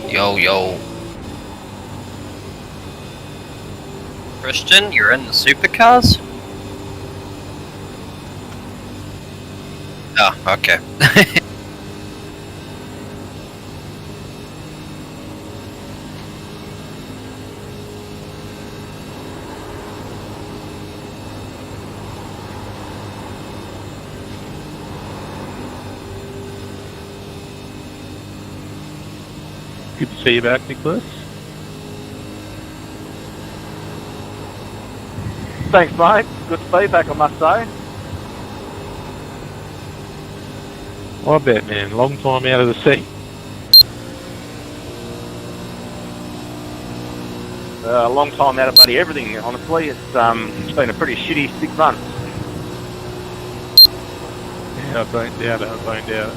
Yo, yo. Christian, you're in the supercars? Oh, okay. Good to see you back, Nicholas. Thanks, mate. Good to be back, I must say. I bet, man. Long time out of the sea. A long time out of bloody everything, honestly. It's been a pretty shitty 6 months. Yeah, I don't doubt it. I don't doubt it.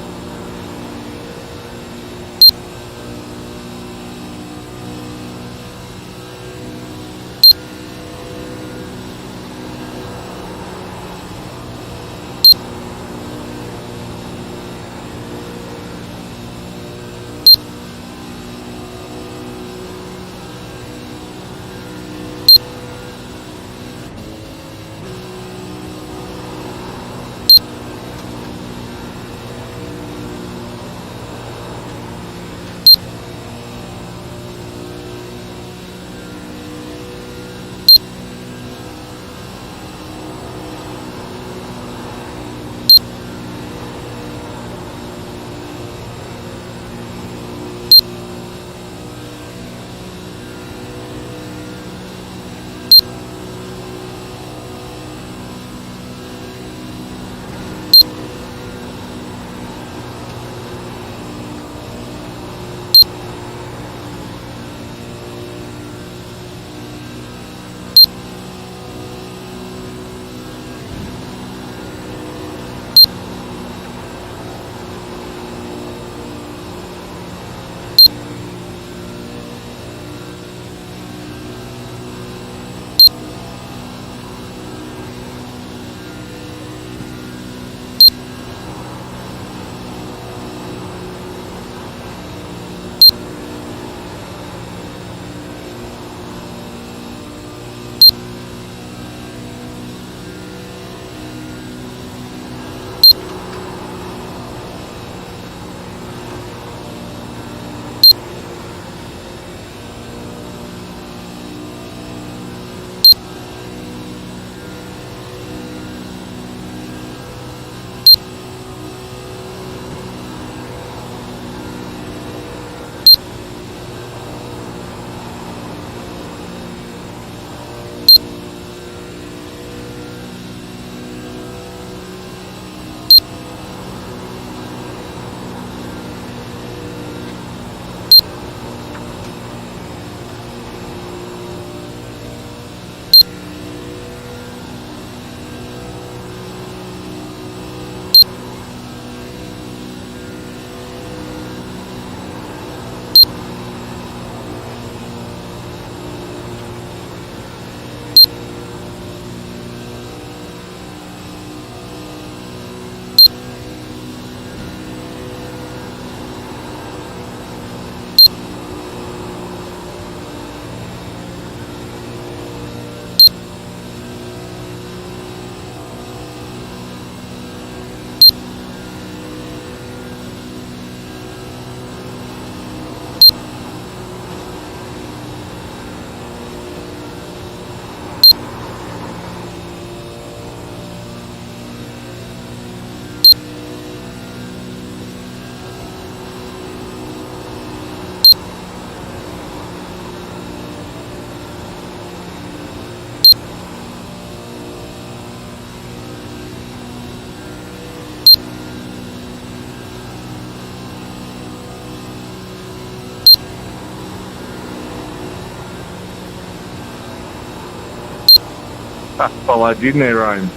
Followed, didn't he, Rome?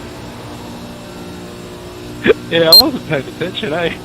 Yeah, I wasn't paying attention, eh?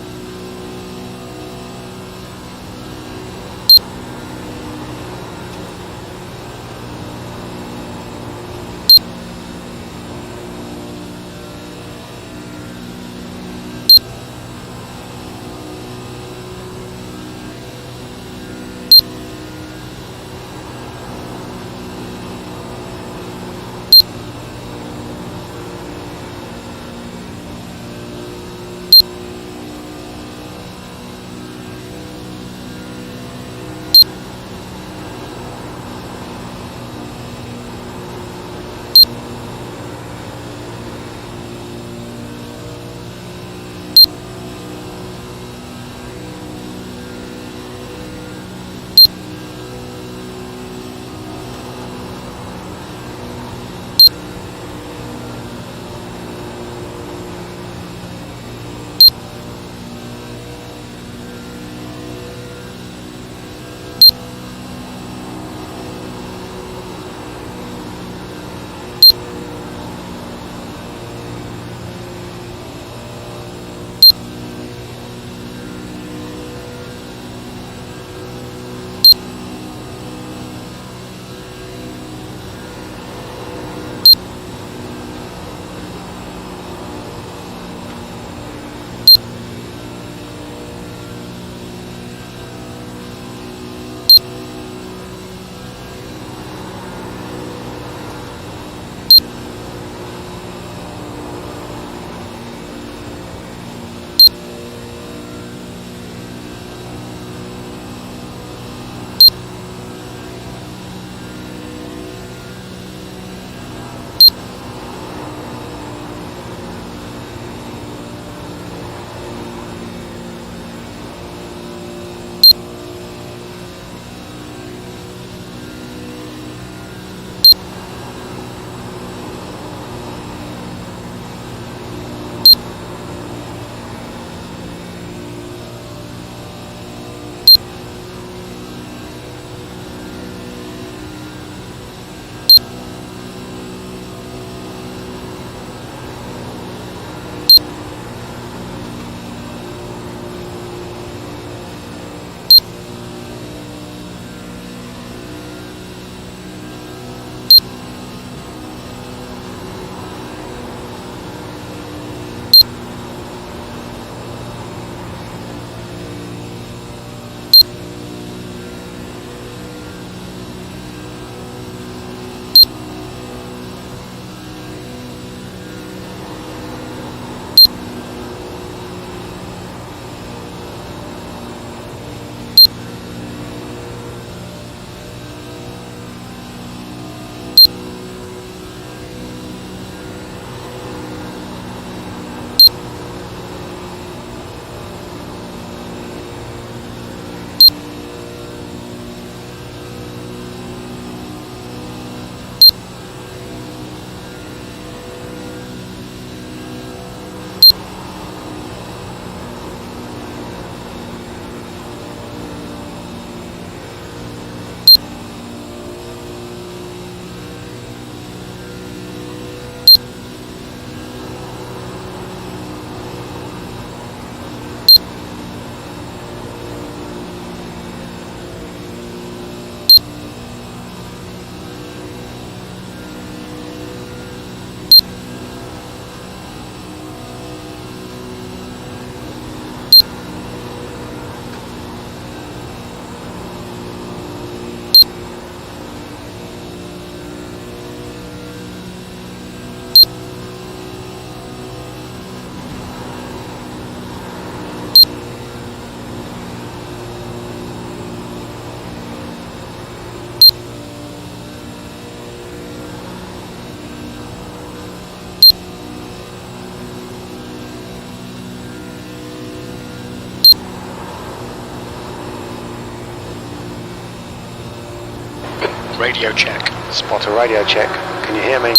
radio check. Spotter radio check. Can you hear me?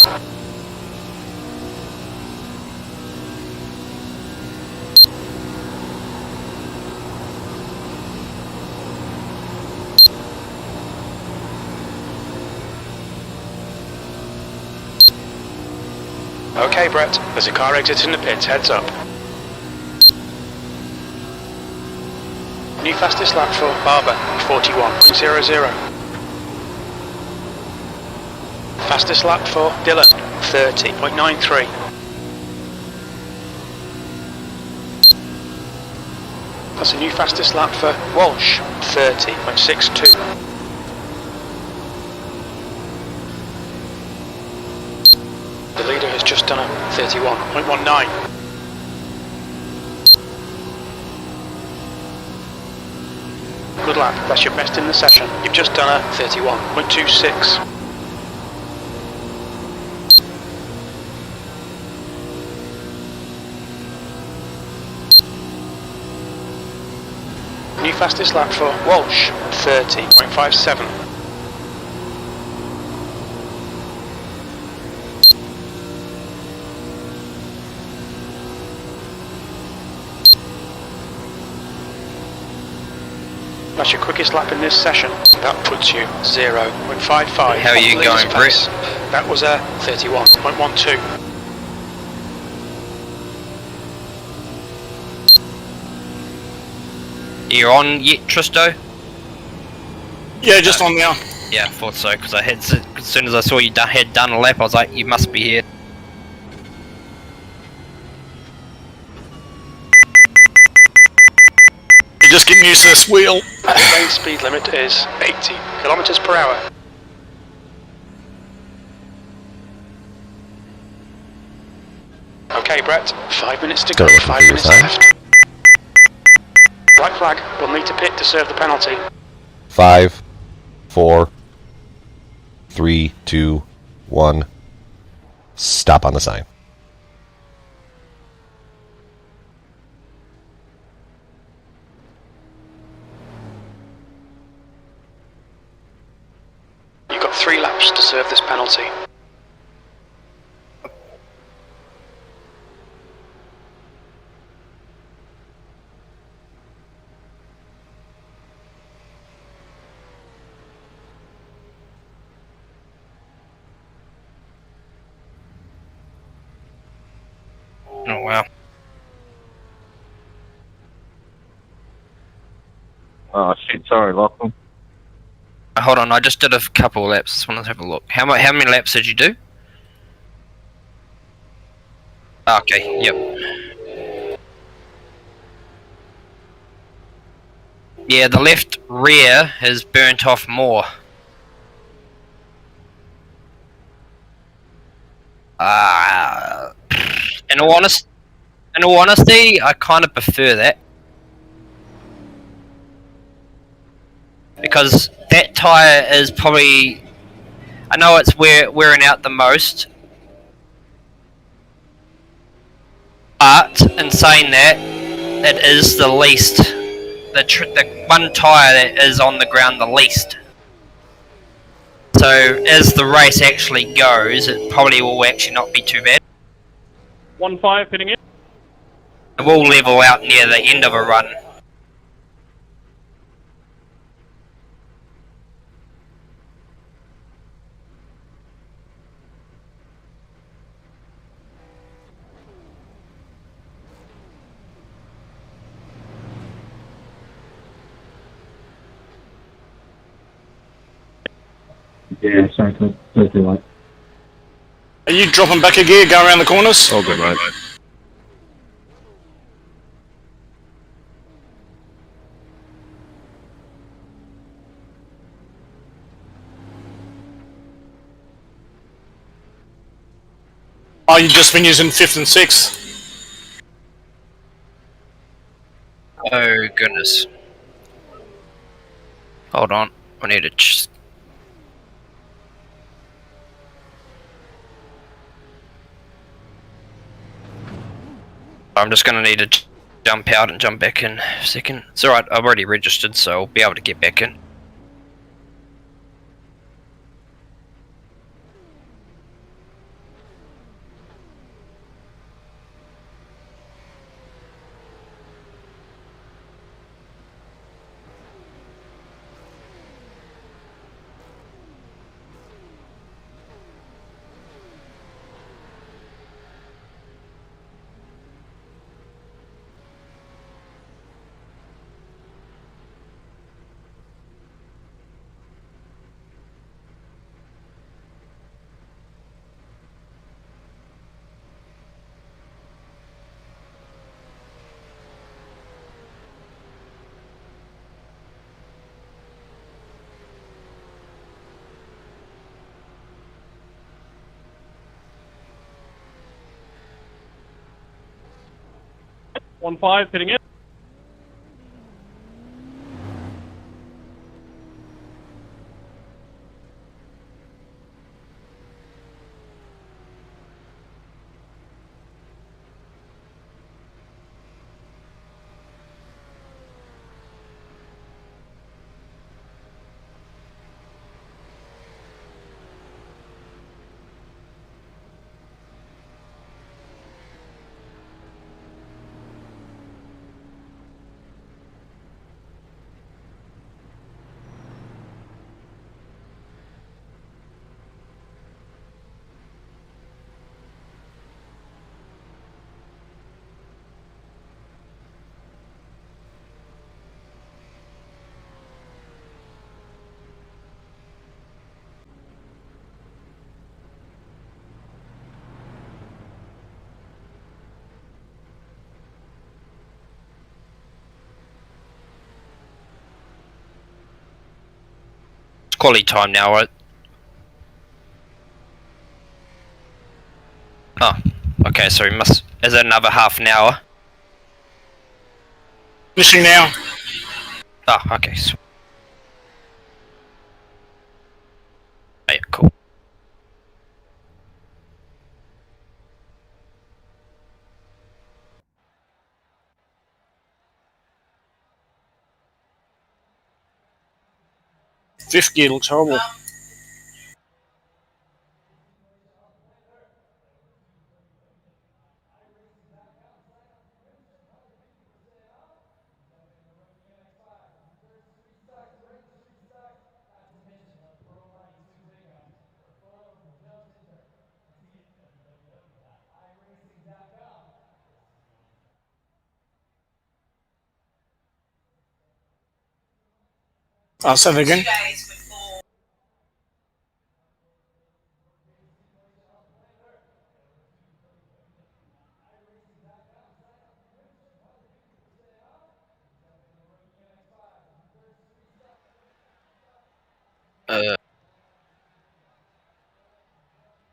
Okay, Brett, there's a car exiting the pits, heads up. New fastest lap for Barber, 41.00. Fastest lap for Dillon, 30.93. That's a new fastest lap for Walsh, 30.62. The leader has just done a 31.19. Good lap, that's your best in the session. You've just done a 31.26. New fastest lap for Walsh, 30.57. That's your quickest lap in this session. That puts you 0.55. How are you going, Brett? That was a 31.12. You're on yet, Tristo? Yeah, just on now. Yeah, I thought so, because as soon as I saw you had done a lap, I was like, you must be here. You're just getting used to this wheel. The main speed limit is 80 kilometers per hour. Okay, Brett, 5 minutes to go, 5 minutes left. White flag, we'll need to pit to serve the penalty. 5, 4, 3, 2, 1. Stop on the sign. You've got 3 laps to serve this penalty. Oh, wow. Oh shit, sorry, Lachlan. Hold on, I just did a couple of laps. Just want to have a look. How many laps did you do? Okay, yep. Yeah, the left rear has burnt off more. In all honesty, I kind of prefer that. Because that tyre is probably... I know it's wearing out the most. But, in saying that, it is the least. The one tyre that is on the ground the least. So, as the race actually goes, it probably will actually not be too bad. 1-5 hitting it. It will level out near the end of a run. Yeah, sorry, too late. Are you dropping back a gear, go around the corners? All good, mate. Oh, you've just been using 5th and 6th? Oh goodness. Hold on, I need to just... I'm just gonna need to jump out and jump back in a second. It's alright, I've already registered, so I'll be able to get back in. 1-5, heading in. Quality time now, right? Oh, okay, so we must... Is it another half an hour? Finishing now. Oh, okay. Yeah, cool. Fifth gear looks horrible. I'll say that again.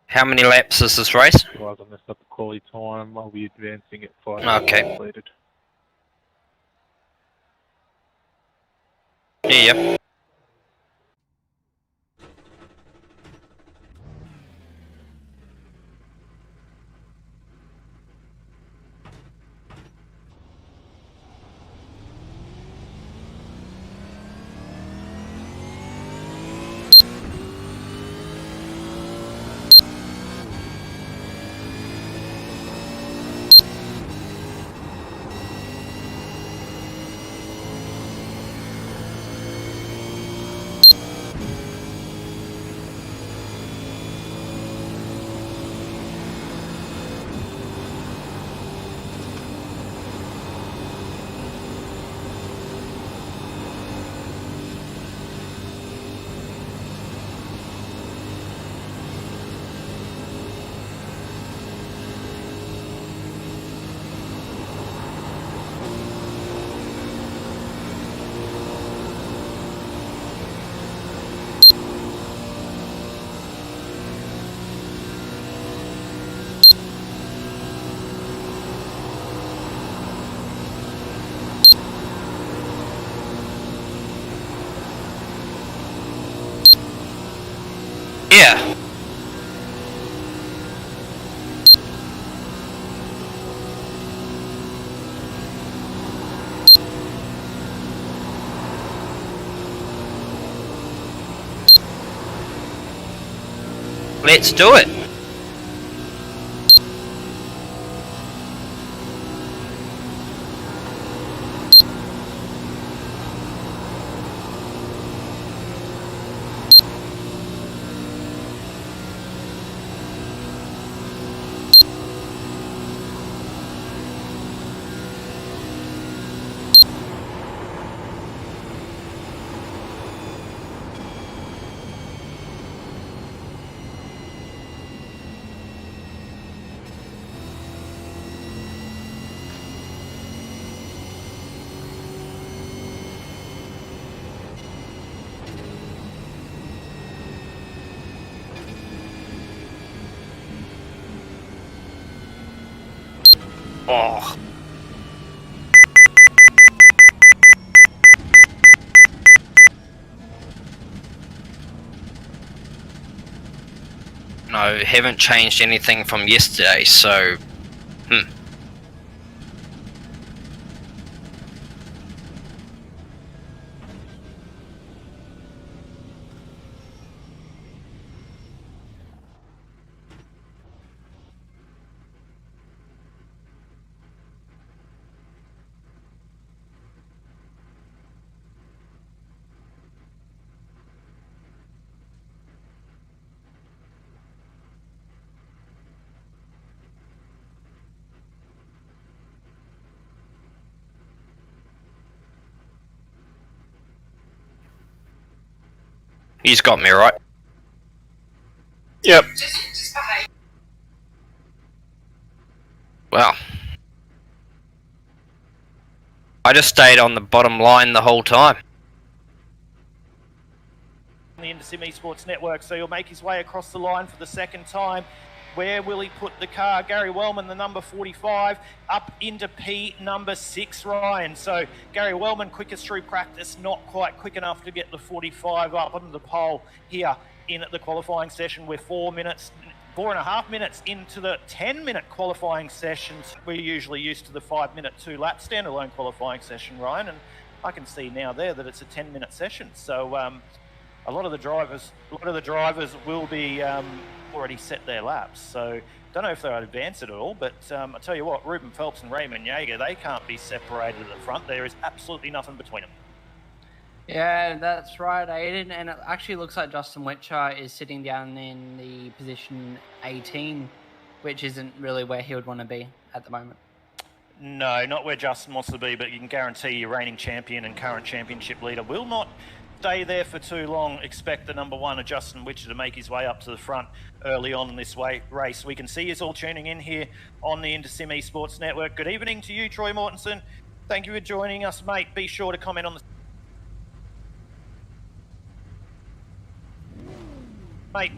How many laps is this race? Guys, I messed up the quality time. I'll be advancing at 5 Okay. completed. Yeah. Yeah. Let's do it. Oh. know. Haven't changed anything from yesterday, so he's got me right. Yep. Well, I just stayed on the bottom line the whole time. The Intersim Esports Network, so he'll make his way across the line for the second time. Where will he put the car? Gary Wellman, the number 45, up into P number 6, Ryan. So Gary Wellman, quickest through practice, not quite quick enough to get the 45 up onto the pole here in the qualifying session. We're 4.5 minutes into the 10-minute qualifying sessions. We're usually used to the 5-minute 2-lap standalone qualifying session, Ryan, and I can see now there that it's a 10-minute session. So a lot of the drivers will be already set their laps. So don't know if they'll advance it at all, but I tell you what, Ruben Phelps and Raymond Jaeger, they can't be separated at the front. There is absolutely nothing between them. Yeah, that's right, Aiden. And it actually looks like Justin Witcher is sitting down in the position 18, which isn't really where he would want to be at the moment. No, not where Justin wants to be, but you can guarantee your reigning champion and current championship leader will not stay there for too long. Expect the number 1 of Justin Witcher to make his way up to the front early on in this race. We can see you all tuning in here on the Intersim Esports Network. Good evening to you, Troy Mortensen. Thank you for joining us, mate. Be sure to comment on the...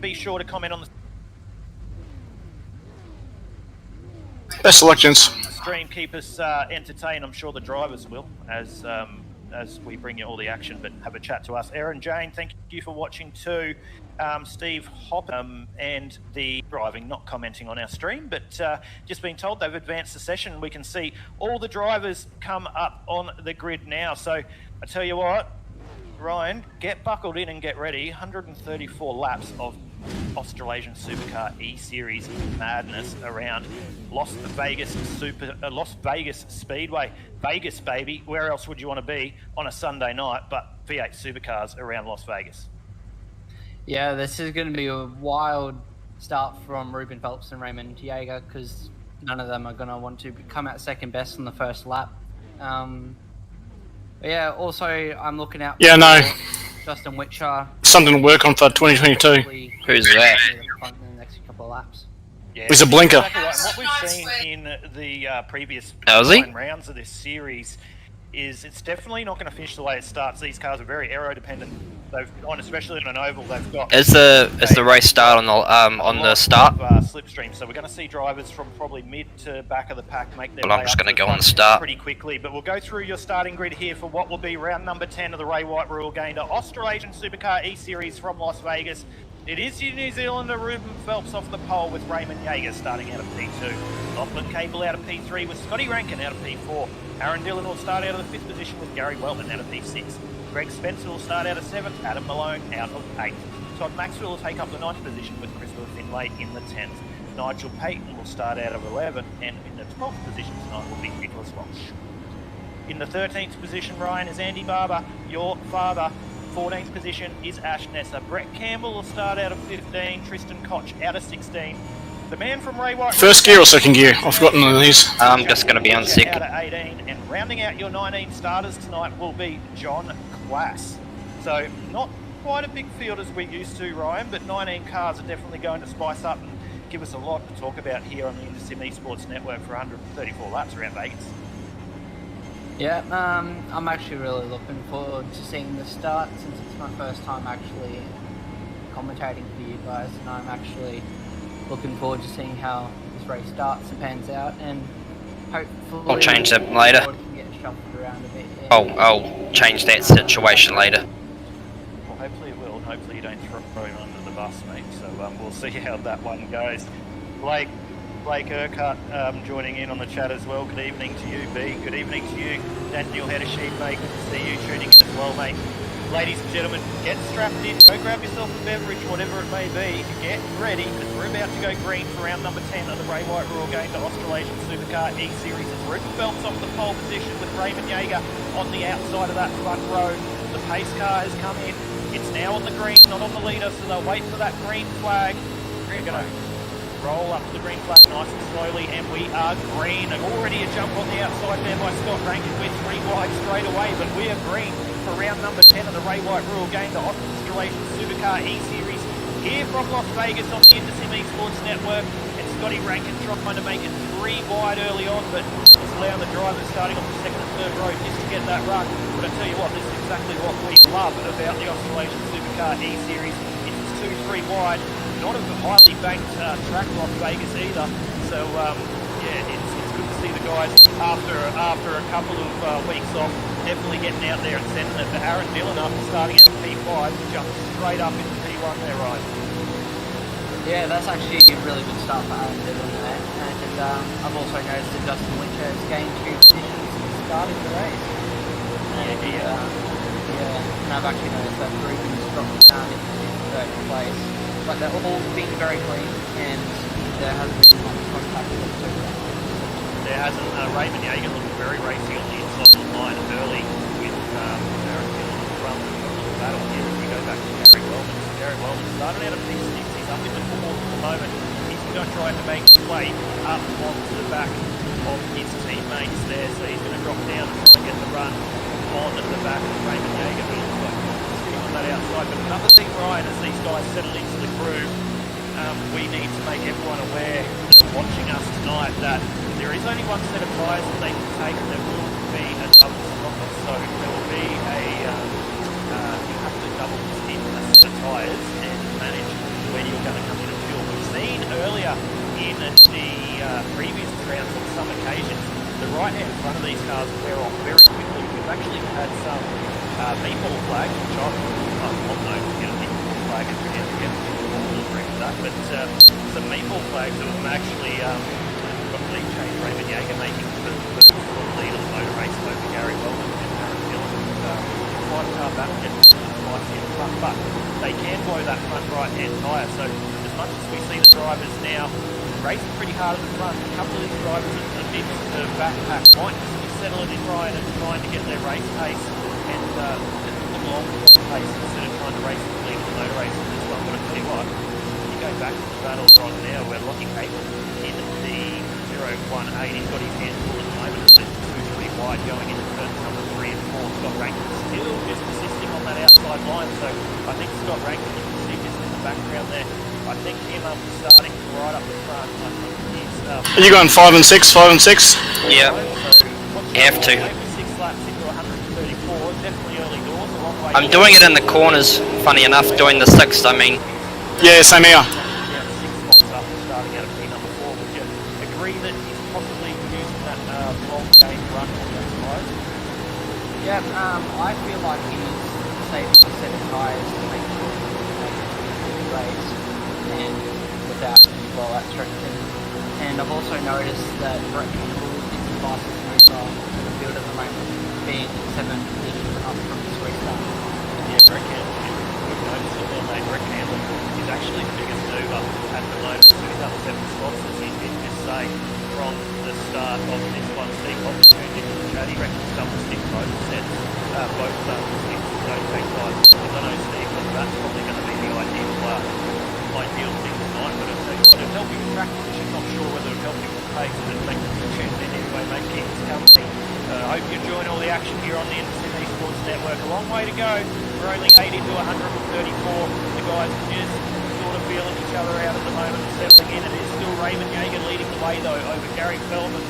Be sure to comment on the... Best selections. Stream, keep us entertained. I'm sure the drivers will, as we bring you all the action, but have a chat to us. Erin Jane, thank you for watching too. Steve Hopper and the driving, not commenting on our stream, but just being told they've advanced the session. We can see all the drivers come up on the grid now. So I tell you what, Ryan, get buckled in and get ready. 134 laps of Australasian Supercar E-Series madness around Las Vegas Speedway. Vegas, baby. Where else would you want to be on a Sunday night but V8 Supercars around Las Vegas? Yeah, this is going to be a wild start from Ruben Phelps and Raymond Jaeger, because none of them are going to want to come out second best on the first lap. But yeah, also I'm looking out for Justin Witcher. Something to work on for 2022. Who's that? In the next couple of laps. Yeah, he's a blinker. Exactly right. And what we've seen in the previous 9 rounds of this series is it's definitely not going to finish the way it starts. These cars are very aero dependent. They've gone, especially in an oval, they've got... Is the race start on the start? Slipstream. So we're going to see drivers from probably mid to back of the pack make their way I'm just up going to the go on the front start pretty quickly. But we'll go through your starting grid here for what will be round number 10 of the Ray White Rule Gainer Australasian Supercar E-Series from Las Vegas. It is your New Zealander Ruben Phelps off the pole with Raymond Jaeger starting out of P2. Lachlan Cable out of P3 with Scotty Rankin out of P4. Aaron Dillon will start out of the 5th position with Gary Wellman out of P6. Greg Spencer will start out of 7th, Adam Malone out of 8th. Todd Maxwell will take up the 9th position with Christopher Finlay in the 10th. Nigel Payton will start out of 11th, and in the 12th position tonight will be Nicholas Walsh. In the 13th position, Ryan, is Andy Barber, your father. 14th position is Ash Nessa. Brett Campbell will start out of 15, Tristan Koch out of 16. The man from Ray White... First gear or second gear? I've forgotten one of these. I'm just going to be on second. Out of 18, and rounding out your 19 starters tonight will be John Class. So not quite a big field as we're used to, Ryan, but 19 cars are definitely going to spice up and give us a lot to talk about here on the Intersim Esports Network for 134 laps around Vegas. Yeah, I'm actually really looking forward to seeing the start, since it's my first time actually commentating for you guys, and I'm actually looking forward to seeing how this race starts and pans out, and hopefully I'll change that later. Can get shuffled around a bit. Yeah. I'll change that situation later. Well, hopefully it will, and hopefully you don't throw him under the bus, mate. So we'll see how that one goes. Blake Urquhart joining in on the chat as well. Good evening to you, B. Good evening to you, Daniel Heddersheep, mate. Good to see you tuning in as well, mate. Ladies and gentlemen, get strapped in, go grab yourself a beverage, whatever it may be. Get ready, because we're about to go green for round number 10 of the Ray White Royal game to Australasian Supercar E-Series. As Rupert Phelps off the pole position with Raymond Yeager on the outside of that front row. The pace car has come in. It's now on the green, not on the leader, so they'll wait for that green flag. We're going to roll up to the green flag nice and slowly, and we are green. And already a jump on the outside there by Scott Rankin. We're 3 wide straight away, but we are green for round number 10 of the Ray White Royal game, the Australasian Supercar E-Series, here from Las Vegas on the Intersim Esports Network. And Scotty Rankin trying to make it 3 wide early on, but it's allowing the drivers starting off the second and third row just to get that run. But I tell you what, this is exactly what we love about the Australasian Supercar E-Series. It's 2-3 wide, not a highly banked track, Las Vegas either. So yeah, it's good to see the guys after a couple of weeks off, definitely getting out there and sending it. To Aaron Dillon after starting out at P5, jumped straight up into P1 there, right? Yeah, that's actually a really good start for Aaron Dillon there. And I've also noticed that Justin Winter has gained 2 positions since starting the race. And, and I've actually noticed that Ruben's dropped down into 3rd place. But they're all being very clean, and there hasn't been much contact with them so far. There hasn't. Raymond Yeager looking very racy on the inside of the line early with Aaron Dillon on the front of the battle here as we go back to Gary Wellman. So Gary Wellman started out at P6, he's up in the 4th at the moment. He's going to try to make his way up onto the back of his teammates there, so he's going to drop down and try and get the run on the back of Raymond Yeager, who looks like he's sitting on that outside. But another thing, Ryan, as these guys settle into the groove, we need to make everyone aware that are watching us tonight that there is only one set of tyres that they can take, and there will be a double sprocket. So there will be you have to double spin a set of tyres and manage where you're going to come in and fuel. We've seen earlier in the previous rounds on some occasions, the right-hand front of these cars wear off very quickly. We've actually had some meatball flags, which I'm not known to get a meatball flag and we get that, but some meatball flags that have actually got lead change. Raymond Yeager making the lead of the motor race over Gary Wellman and Aaron Dillon. Quite a car battle getting spicy in the front, but they can blow that front right-hand tyre. So as much as we see the drivers now racing pretty hard at the front, a couple of these drivers at the mid to back pack might just be settling in Ryan and trying to get their race pace and the long pace instead of trying to race the lead of the motor race in this one. But I tell you what, go back to the battle right now where Lockie Capel in the 018, he's got his hands full at the moment as there's 2-3 wide going into turns number 3 and 4. Scott Rankin still just persisting on that outside line, so I think Scott Rankin, you can see just in the background there, I think him starting right up the front. I think he's Are you going 5 and 6, 5 and 6? Yeah, you have to. 6 laps into 134, definitely early doors, a long way. I'm doing it in the corners, funny enough, doing the 6th, I mean. Yeah, same here. Yeah, 6 spots up starting out of P number 4. Would you agree that he's possibly using that long game run on those tyres? Yeah, I feel like he's saving a set of tyres to make sure he can make it to the race and without any blowout strength. And I've also noticed that Brett Campbell is the fastest mover in the field at the moment, being 7 positions up from his restart. Yeah, Brett Campbell, we've noticed it there, mate. Brett Campbell is actually the biggest mover at the moment. So he's up 7 spots, as he did just say, from the start of this one. Steve Hobbs tuned into the chat. He reckons double stick both sets, both sticks don't take time. I don't know, Steve, but that's probably going to be the ideal thing tonight. But I'll tell you what, it'll help you with track position. Not sure whether it'll help you with pace, but it'll make you tune in anyway, mate. Keep us company. I hope you're enjoying all the action here on the Intersim Esports Network. A long way to go. We're only 80 to 134. The guys are just sort of feeling each other out at the moment and settling in. It is still Raymond Yeager leading the way though over Gary Wellman,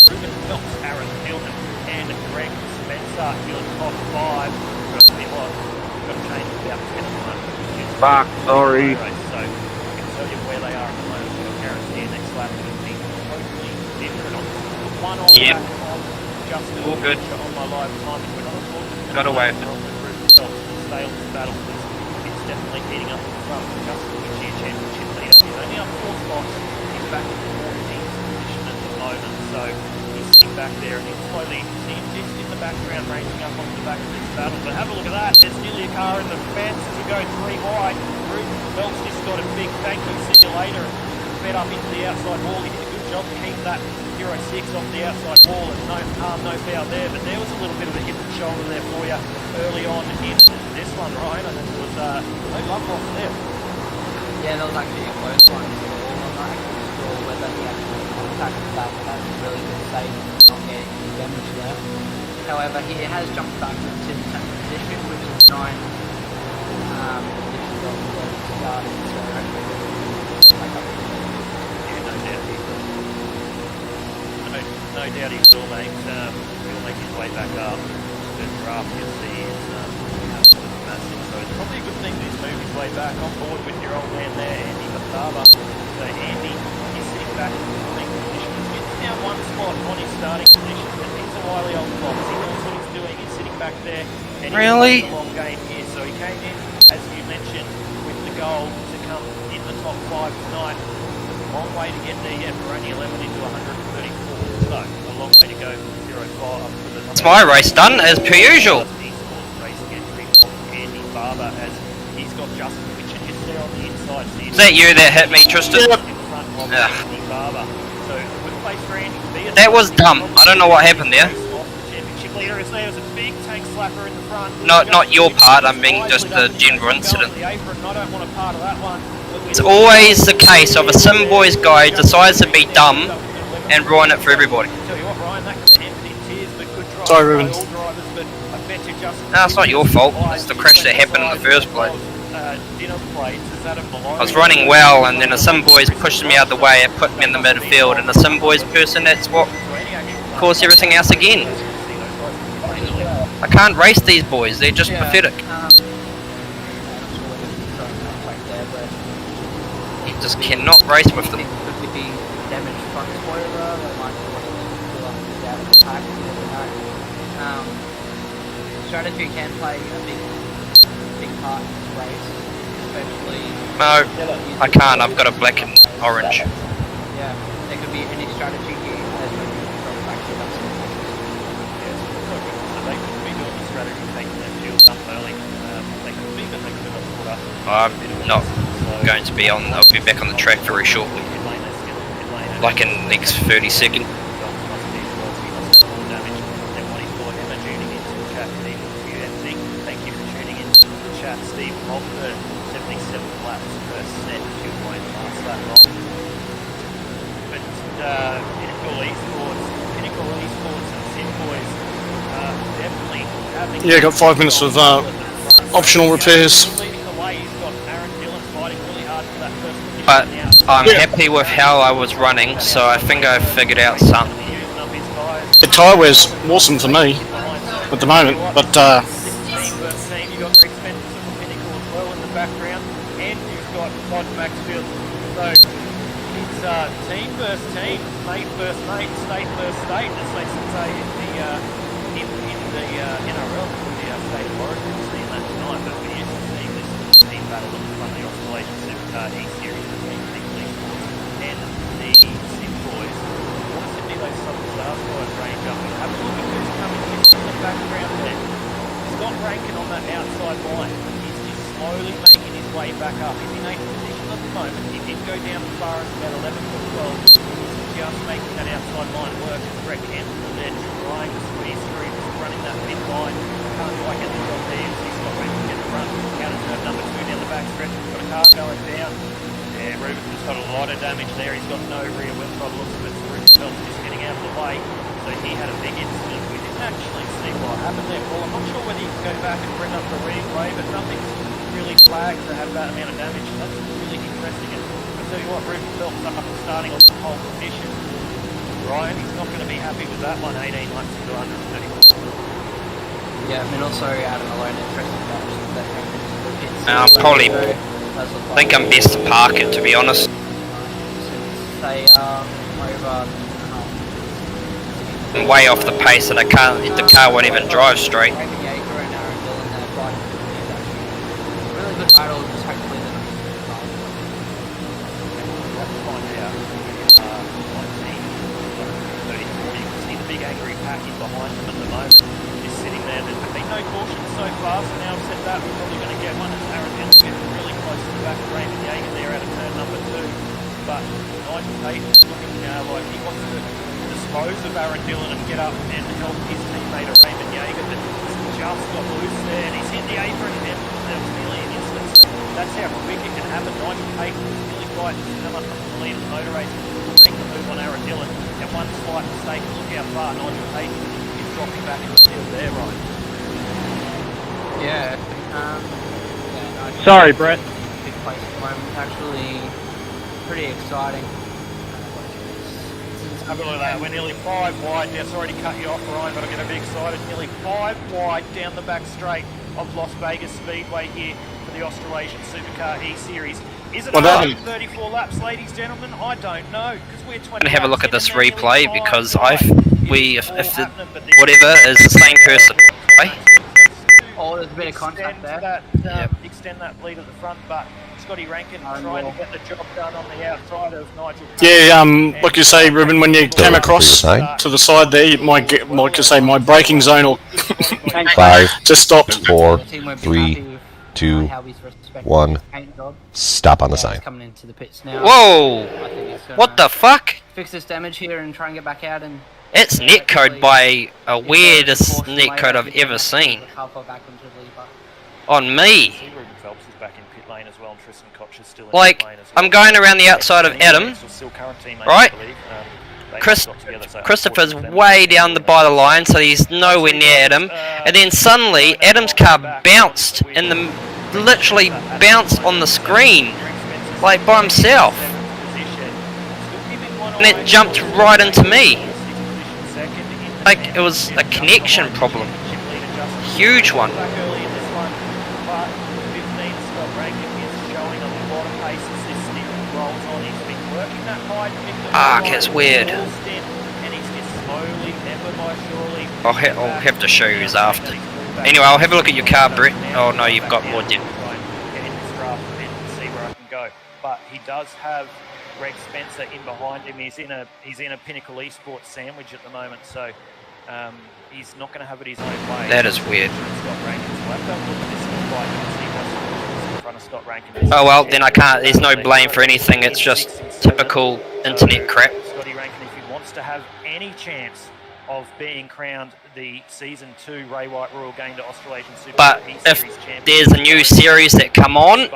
Ruben Phelps, Aaron Dillon, and Greg Spencer. Feeling top 5. But I'll tell you what, we've got to change it about 10 at the moment. Fuck, sorry. So I can tell you where they are at the moment. We've got guarantee next lap is going to be totally different. One on Yep. Justin All good. on my live timing. We're not talking Got away. Stay on the battle. It's definitely heating up in front. Justin Whitchy, championship leader. He's only up 4 spots. He's back in the 14th position at the moment, so he's sitting back there and he's slowly seeing just in the background ranging up onto the back of this battle. But have a look at that. There's nearly a car in the fence as we go 3 wide. Ruben Phelps just got a big thank you, see you later. Fed up into the outside wall. He did a good job to keep that 06 off the outside wall, and no harm, no foul there, but there was a little bit of a hip and shoulder there for you early on in this one, Ryan, and it was no love lost there. Yeah, that was actually a close one. I'm not actually sure whether he actually contacted that, but that's a really good save, not getting any damage there. However, he has jumped back into the 10th position, which is 9 positions off where he started, so hopefully we'll make up. Yeah, no doubt he will. No doubt he will, mate. He'll make his way back up. The draft you'll see is absolutely massive. So it's probably a good thing that he's moved his way back on board with your old man there, Andy Mataba. So Andy is sitting back in the 14th position. He's getting down 1 spot on his starting position, but he's a wily old fox. He knows what he's doing. He's sitting back there. And Really? He's playing a long game here. So he came in, as you mentioned, with the goal to come in the top 5 tonight. Long way to get there yet. We're only 11 into 134, so a long way to go from 0-5 up to the... It's my race done, as per usual. Racing entry of Andy Barber, as he's got Justin Whitchin just there on the inside. Is that you that hit me, Tristan? In front of Andy Barber. So good place for Andy to be. That was dumb. I don't know what happened there. Championship leader is there. There's a big tank slapper in the front. Not your part, I mean just the general incident. I don't want a part of that one. It's always the case of a Sim Boys guy decides to be dumb and ruin it for everybody. Sorry, Ruben. No, it's not your fault. It's the crash that happened in the first place. I was running well, and then a Sim Boys pushed me out of the way. It put me in the midfield, and the Sim Boys person, that's what caused everything else again. I can't race these boys. They're just pathetic. You just cannot race with them. Could be damaged front spoiler, they might be out of the pack, you never know. Strategy can play a big part in this race, especially... No, I can't. I've got a black and orange. Yeah, there could be any strategy here as we control factor, that's important. Yes, so they could be doing the strategy, taking their shields up early. They could be, but they could have put up... I'm not going to be on. I'll be back on the track very shortly, like in the next 30 seconds. Thank you for tuning in to the chat, Steve. Of the 77 laps per set, 2.5 that long. But Pinnacle Esports and Sim Boys definitely having... Yeah, got 5 minutes of optional repairs. But I'm happy with how I was running, so I think I figured out something. The tyre wear's awesome for me at the moment, but You've got Greg Spencer from Pinnacle as well in the background, and you've got Todd Maxfield. So it's team versus team, mate versus mate, state versus state, as they say in the NRL, the state of origin. We've seen that tonight, but we're used to seeing this team battle in front of the Australasian Supercar E-Series between Pinnacle Esports and the Sim Boys. I want to see those Southern Stars guys range up and have a look at who's coming just in the background there. Scott Rankin on that outside line. He's just slowly making his way back up. He's in 8th position at the moment. He did go down as far as about 11 or 12. He's just making that outside line work. As Brett Campbell there trying to squeeze through, just running that mid line. Can't quite get the job there. You see Scott Rankin get the front. Counter turn number 2 down the back stretch. Got a car going down. Yeah, Ruben just got a lot of damage there. He's got no rear wheel by the looks of it. So Ruben Phelps just getting out of the way. So he had a big incident. We didn't actually see what happened there, Paul. I'm not sure whether you can go back and bring up the replay, but nothing's really flagged to have that amount of damage. That's really interesting. And I'll tell you what, Ruben Phelps up and starting on the pole position. Ryan, he's not going to be happy with that one, 18 laps into 134. Yeah, I mean also Adam alone interesting match that happened to the pits. I'll probably think I'm best to park it, to be honest. Since they are over... way off the pace and the car won't even drive straight. Really good battle will just hopefully the numbers will go. Let's find out. 19, 34, you can see the big angry pack in behind them at the moment. Just sitting there. There's been no caution so far, so now I've said that, we're probably going to get one as Aaron Dillon getting really close to the back of Raymond Yeager there out of turn number 2. But Nigel Payton's looking like he wants to dispose of Aaron Dillon and get up and help his teammate Raymond Yeager, but he's just got loose there and he's hit the apron and that was nearly an instant. So that's how quick it can happen. Nigel Payton was really quite to come up the lead of the motor race, make the move on Aaron Dillon, and one slight mistake, look how far Nigel Payton is dropping back in the field there, Ryan. Yeah. Sorry, Brett. Big place at the moment. Actually, pretty exciting. Have a look at that. We're nearly 5 wide. Now, sorry to cut you off, Ryan, but I'm going to be excited. Nearly 5 wide down the back straight of Las Vegas Speedway here for the Australasian Supercar E-Series. Is it 134 laps, ladies and gentlemen? I don't know, because we're 20. I'm gonna have a look at this replay because if whatever is the same person. Right? Oh, there's a bit of contact there. Extend that lead at the front, but Scotty Rankin trying to get the job done on the outside of Nigel. Yeah, like you say, Ruben, when you came across to the side there, you might get, like you say, my braking zone or 5, just stopped. 4, 3, 2, 1. Stop on the sign. Coming into the pits now. Whoa! What the fuck? Fix this damage here and try and get back out and. It's netcode by a weirdest netcode I've ever seen. On me. Like, I'm going around the outside of Adam, right? Christopher's way down by the line, so he's nowhere near Adam. And then suddenly, Adam's car bounced, literally bounced on the screen, like by himself. And it jumped right into me. Like, it was a connection problem. Huge one. It's weird. I'll have to show you his after. Anyway, I'll have a look at your car, Brett. Oh no, you've got more dip. But he does have Greg Spencer in behind him. He's in a Pinnacle Esports sandwich at the moment, so he's not going to have it his own way. That is weird. Oh well, then I can't. There's no blame for anything. It's just typical internet crap. Scotty Rankin, if he wants to have any chance of being crowned the Season 2 Ray White Royal Game to Australasian Supercar But if there's a new series that come on,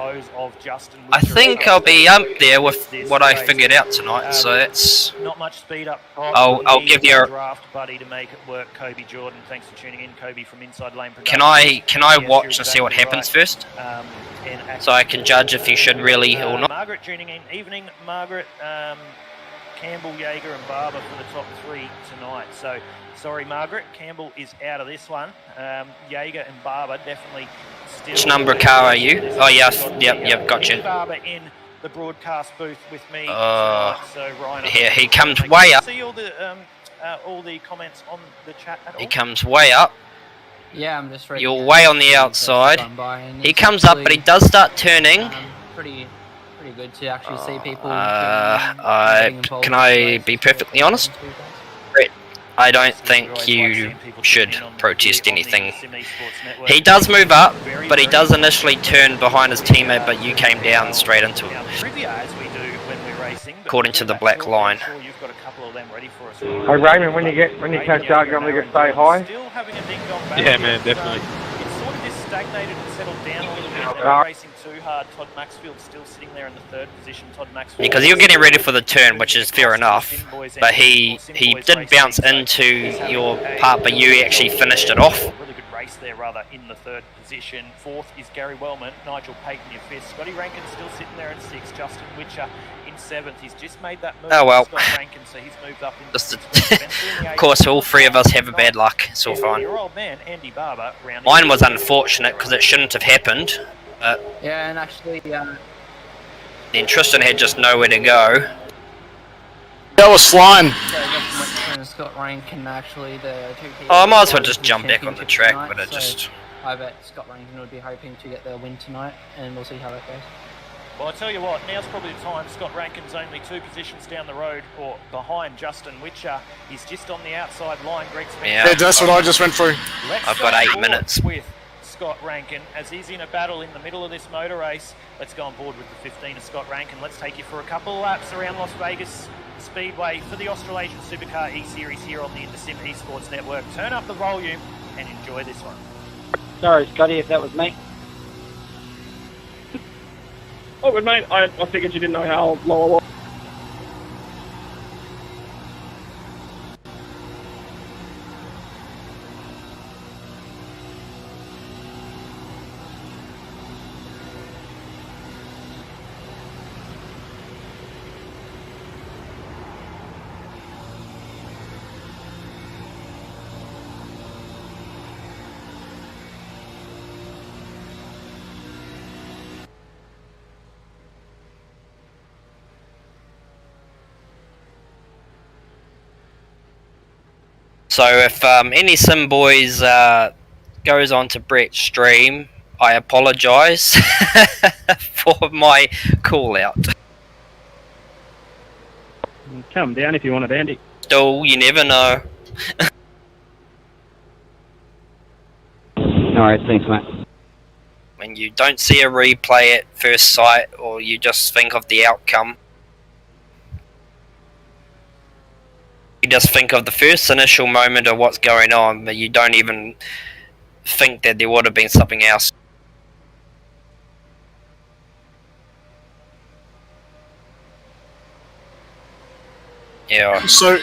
I think I'll be up there with what I figured out tonight. So that's not much speed up. I'll give you a draft buddy to make it work. Kobe Jordan, thanks for tuning in, Kobe from Inside Lane Production. Can I watch and see what happens first, so I can judge if you should really or not? Margaret tuning in. Evening, Margaret. Campbell, Yeager and Barber for the top 3 tonight. So, sorry Margaret, Campbell is out of this one. Yeager and Barber definitely still... Which number car are you? Oh yeah, yep, gotcha. Barber in the broadcast booth with me tonight, so Ryan... Yeah, he comes way up. See all the comments on the chat at all? He comes way up. Yeah, I'm just ready. You're way on the outside. He comes up, but he does start turning. Pretty good to actually see people. Can I be perfectly honest? Brett, I don't think you should protest anything. He does move up, but he does initially turn behind his teammate, but you came down straight into him. According to the black line. Hey Raymond, when you catch up, you want me to stay high? Yeah, man, definitely. It's sort of just stagnated and settled down a little bit. They're racing too hard. Todd Maxfield's still sitting there in the 3rd position. Todd Maxfield. Because you're getting ready for the turn, which is fair enough. But he did bounce into your part, but you actually finished it off. Really good race there, rather, in the 3rd position. 4th is Gary Wellman. Nigel Payton in 5th. Scotty Rankin still sitting there in 6th. Justin Witcher in 7th. He's just made that move. Oh well. Rankin, so he's moved up in of course, all 3 of us have a bad luck. It's all fine. Your old man, Andy Barber, mine was unfortunate because it shouldn't have happened. Yeah, and actually, then Tristan had just nowhere to go. That was flying. Scott Rankin actually the 2 I might as well just jump back on the track, but it just... I bet Scott Rankin would be hoping to get their win tonight, and we'll see how that goes. Well, I tell you what, now's probably the time. Scott Rankin's only 2 positions down the road, or behind Justin Witcher. He's just on the outside line. Greg Smith. Yeah, that's what I just went through. I've got 8 minutes. With Scott Rankin, as he's in a battle in the middle of this motor race. Let's go on board with the 15 of Scott Rankin. Let's take you for a couple of laps around Las Vegas Speedway for the Australasian Supercar E-Series here on the InterSim Esports Network. Turn up the volume and enjoy this one. Sorry, Scotty, if that was me. Oh, good mate. I figured you didn't know how low I was. So if any Sim Boys goes on to Brett's stream, I apologise for my call out. Come down if you want it, Andy. Still, you never know. Alright, thanks, mate. When you don't see a replay at first sight, or you just think of the outcome, you just think of the first initial moment of what's going on, but you don't even think that there would have been something else. Yeah. So,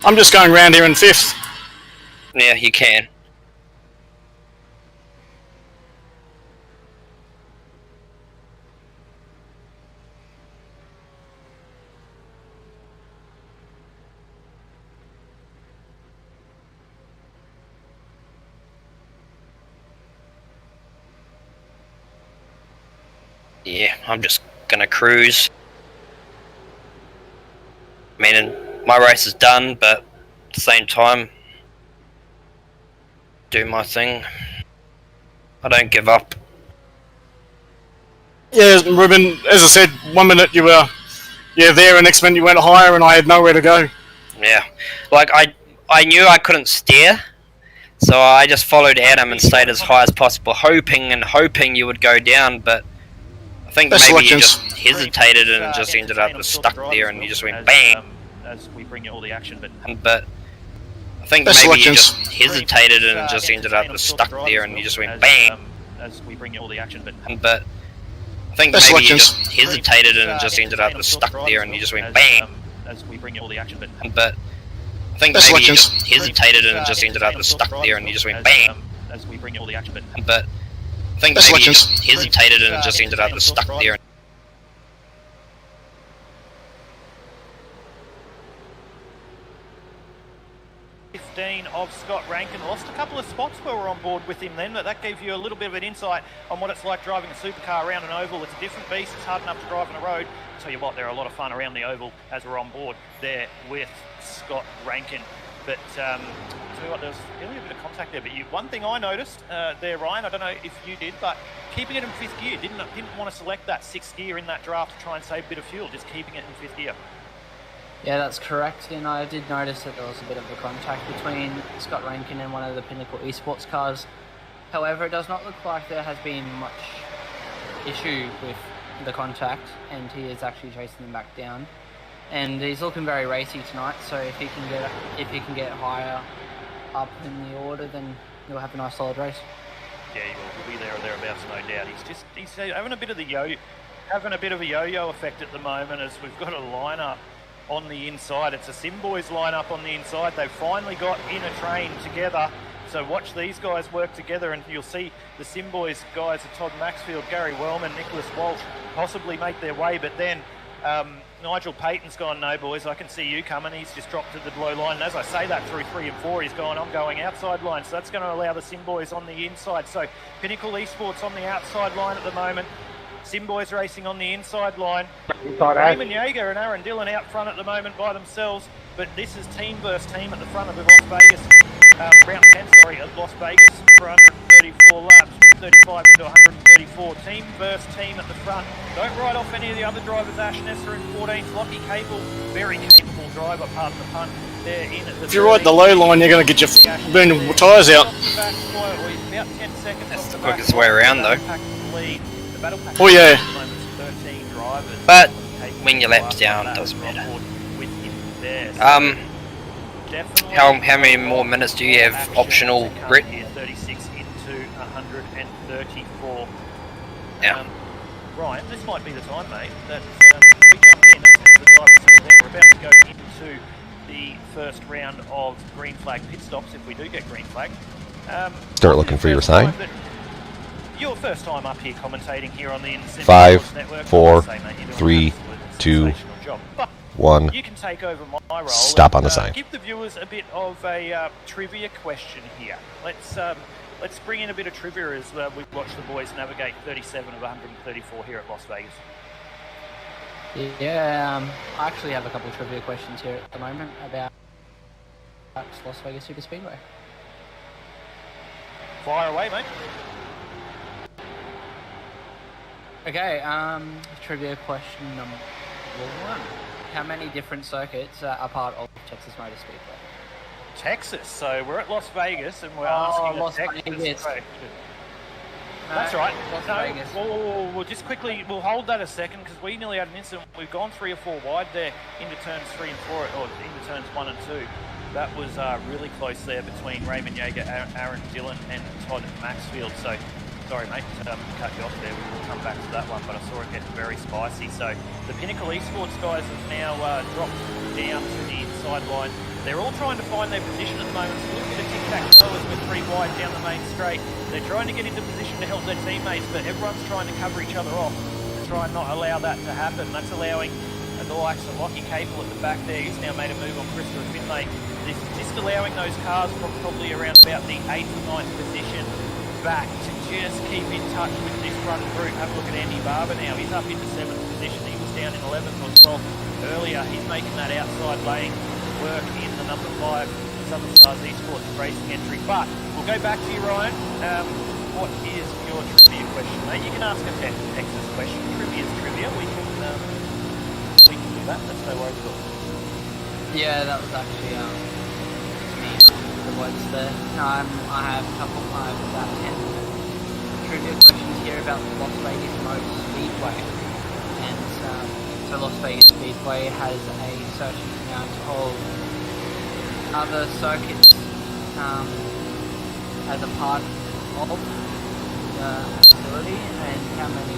I'm just going round here in 5th. Yeah, you can. Yeah, I'm just gonna cruise. I mean, my race is done, but at the same time, do my thing. I don't give up. Yeah, Ruben, as I said, 1 minute you were there, and next minute you went higher and I had nowhere to go. Yeah, like I knew I couldn't steer, so I just followed Adam and stayed as high as possible, hoping you would go down, but I think maybe you just hesitated and just ended up stuck there and you just went bang. As we bring you all the action, but I think maybe you just hesitated and just ended up stuck there and you just went bang. As we bring you all the action, but I think maybe you just hesitated and just ended up stuck there and you just went bang. As we bring you all the action, but I think maybe you just hesitated and just ended up stuck there and you just went bang. As we bring you all the action, but I think maybe you just hesitated and just ended up stuck there. 15 of Scott Rankin. Lost a couple of spots where we're on board with him then, but that gave you a little bit of an insight on what it's like driving a supercar around an oval. It's a different beast. It's hard enough to drive on a road. I'll tell you what, they're a lot of fun around the oval as we're on board there with Scott Rankin. But tell you what, there was really a bit of contact there. But one thing I noticed there, Ryan, I don't know if you did, but keeping it in 5th gear, didn't want to select that 6th gear in that draft to try and save a bit of fuel, just keeping it in 5th gear. Yeah, that's correct, and I did notice that there was a bit of a contact between Scott Rankin and one of the Pinnacle Esports cars. However, it does not look like there has been much issue with the contact, and he is actually chasing them back down. And he's looking very racy tonight, so if he can get higher up in the order, then he'll have a nice solid race. Yeah, he will. He'll be there or thereabouts, no doubt. He's having a bit of a yo-yo effect at the moment, as we've got a lineup on the inside. It's a Sim Boys lineup on the inside. They've finally got in a train together. So watch these guys work together, and you'll see the Sim Boys guys of Todd Maxfield, Gary Wellman, Nicholas Walsh possibly make their way, but then Nigel Payton's gone, no boys, I can see you coming. He's just dropped to the below line, and as I say that through 3 and 4, he's gone, I'm going outside line, so that's going to allow the Sim Boys on the inside. So Pinnacle Esports on the outside line at the moment, Sim Boys racing on the inside line. Raymond Yeager and Aaron Dillon out front at the moment by themselves. but this is team versus team at the front of the Las Vegas, round 10, sorry, at Las Vegas for 134 laps, 35 into 134. Team versus team at the front. Don't write off any of the other drivers. Ash Nessa in 14th, Lockie Cable, very capable driver, pardon the pun. They're in at the If you ride the low line, you're going to get your burning tyres out. That's the quickest way around, though. Oh yeah. But when your lap's down, it doesn't matter. How many more minutes do you have optional, Brett? 36 into 134. Yeah. Ryan, this might be the time, mate, that we jump in as the drivers in the lead. We're about to go into the first round of green flag pit stops, if we do get green flag. Start looking for your sign. Your first time up here commentating here on the Independent 5, Sports Network. 4, Say, mate, 3, 2, job. But 1. you can take over my role. Stop on the sign. Give the viewers a bit of a trivia question here. Let's bring in a bit of trivia as we watch the boys navigate 37 of 134 here at Las Vegas. Yeah, I actually have a couple of trivia questions here at the moment about Las Vegas Super Speedway. Fire away, mate. Okay, trivia question number 1. How many different circuits are part of Texas Motor Speedway? Texas, so we're at Las Vegas and we're asking Las Texas Vegas. question. No, That's right. Las No, Vegas. we'll just quickly, we'll hold that a second because we nearly had an incident. We've gone 3 or 4 wide there into turns 3 and 4, or into turns 1 and 2. That was really close there between Raymond Yeager, Aaron Dillon and Todd Maxfield. So, sorry mate, cut you off there. We will come back to that one, but I saw it get very spicy. So the Pinnacle Esports guys have now dropped down to the inside line. They're all trying to find their position at the moment. It's a little bit of tic-tac-toe as we're 3 wide down the main straight. They're trying to get into position to help their teammates, but everyone's trying to cover each other off to try and not allow that to happen. That's allowing the likes of Lockie Capel at the back there. He's now made a move on Christopher Finlay. This is just allowing those cars from probably around about the 8th or 9th position back to just keep in touch with this front group. Have a look at Andy Barber now. He's up into 7th position. He was down in 11th or 12th earlier. He's making that outside lane work in the number 5 Southern Stars Esports racing entry. But we'll go back to you, Ryan. What is your trivia question, mate? You can ask a Texas question. Trivia is trivia. We can do that. That's no worries at all. Yeah, that was actually me, the words there. I have about 10 trivia questions here about Las Vegas Motor Speedway. And so Las Vegas Speedway has a certain amount of other circuits as a part of the facility, and how many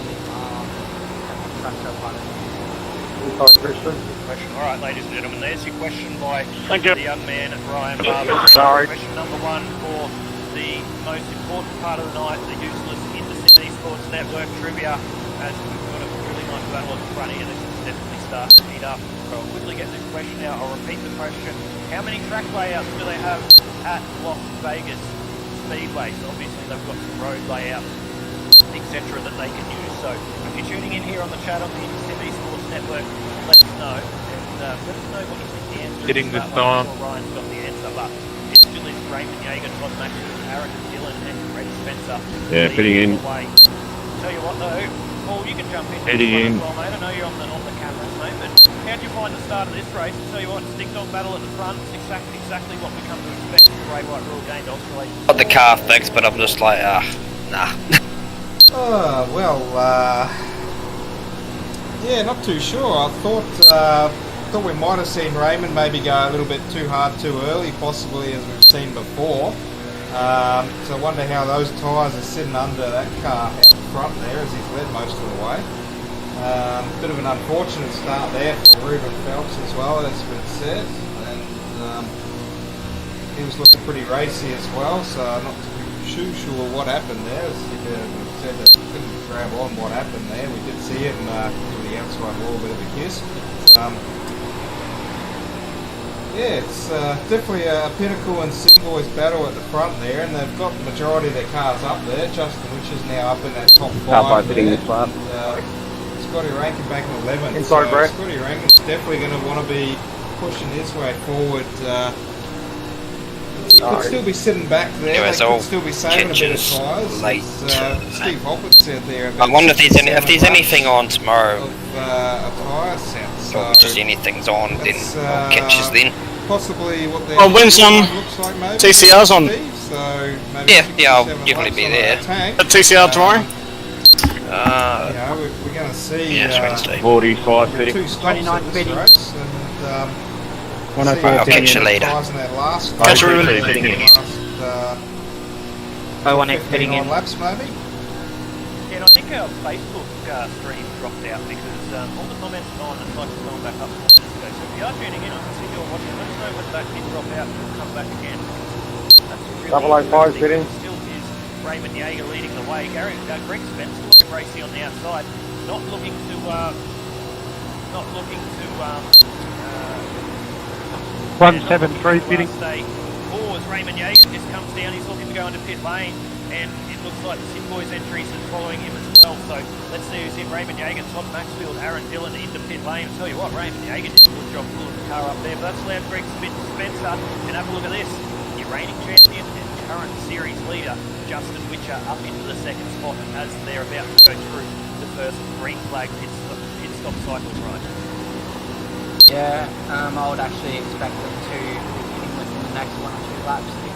tracks are part of it? Question. All right, ladies and gentlemen, there's your question by Thank you. the young man Ryan Barber. Sorry. Question number 1 for the most important part of the night, the useless Independent Esports Network trivia. As we've got a really nice battle at the front here, this is definitely starting to heat up. So I'll quickly get this question out. I'll repeat the question. How many track layouts do they have at Las Vegas Speedway? So obviously they've got some road layouts, etc. that they can use. So if you're tuning in here on the chat on the Independent Esports Network, let us know. And let us know what you think the answer Getting is. this time. Ryan's got the answer, but it still is Raymond Yeager, Todd Maxfield, Aaron Dillon and Brett Spencer. Yeah, fitting in. Tell you what though, Paul, you can jump in. Heading in. Well, mate. I know you're on the cameras, mate, but how do you find the start of this race? I tell you what, stick dog battle at the front. It's exactly what we come to expect from the Grey White Rule game to Australasian. Got the car fixed, but I'm just like, nah. Yeah, not too sure. I thought we might have seen Raymond maybe go a little bit too hard too early, possibly, as we've seen before. So I wonder how those tyres are sitting under that car out front there as he's led most of the way. Bit of an unfortunate start there for Ruben Phelps as well, as been said. And he was looking pretty racy as well, so I'm not too sure what happened there. As you said, that couldn't grab on what happened there. We did see him give the outside wall a bit of a kiss. Yeah, it's definitely a Pinnacle and Simboys battle at the front there, and they've got the majority of their cars up there. Justin Witch is now up in that top 5 there. Scotty Rankin back in 11th. Inside, so Brett. Scotty Rankin's definitely going to want to be pushing his way forward. He could still be sitting back there. Anyways, They I'll could still be saving a bit of catch tyres. late. Steve Hopwood said there I about wonder if there's 67 anything on laps tomorrow. of a tyre set. Or just anything's on, then that's, I'll catch us then. possibly what their Well, when's looks like maybe. TCR's on? Steve, so maybe Yeah, I'll 67 definitely laps be on there. that tank. At TCR tomorrow? You know, we're going to see Yeah, it's Wednesday. 45 fitting. two stops 29 at this fitting. race, and 104 I'll catch you later. in that last Catch you, Ruben. Oh, 1X fitting in. laps maybe. And I think our Facebook stream dropped out because all the comments on the site's going back up 4 minutes ago. So if you are tuning in, I can see you're watching. Let us know whether that did drop out and will come back again. That's really 005 fitting. Still is Raymond Yeager leading the way. Greg Spencer looking racy on the outside, not looking to 173 fitting. As Raymond Yeager just comes down, he's looking to go into pit lane, and it looks like the Sid Boys entries is following him as well. So let's see who's in. Raymond Yeager, Todd Maxfield, Aaron Dillon into pit lane. I'll tell you what, Raymond Yeager did a good job pulling the car up there, but that's allowed Greg Spencer. And have a look at this. Your reigning champion and current series leader, Justin Witcher, up into the second spot as they're about to go through the first green flag pit stop cycle ride. Yeah, I would actually expect them to be hitting within the next 1 or 2 laps, if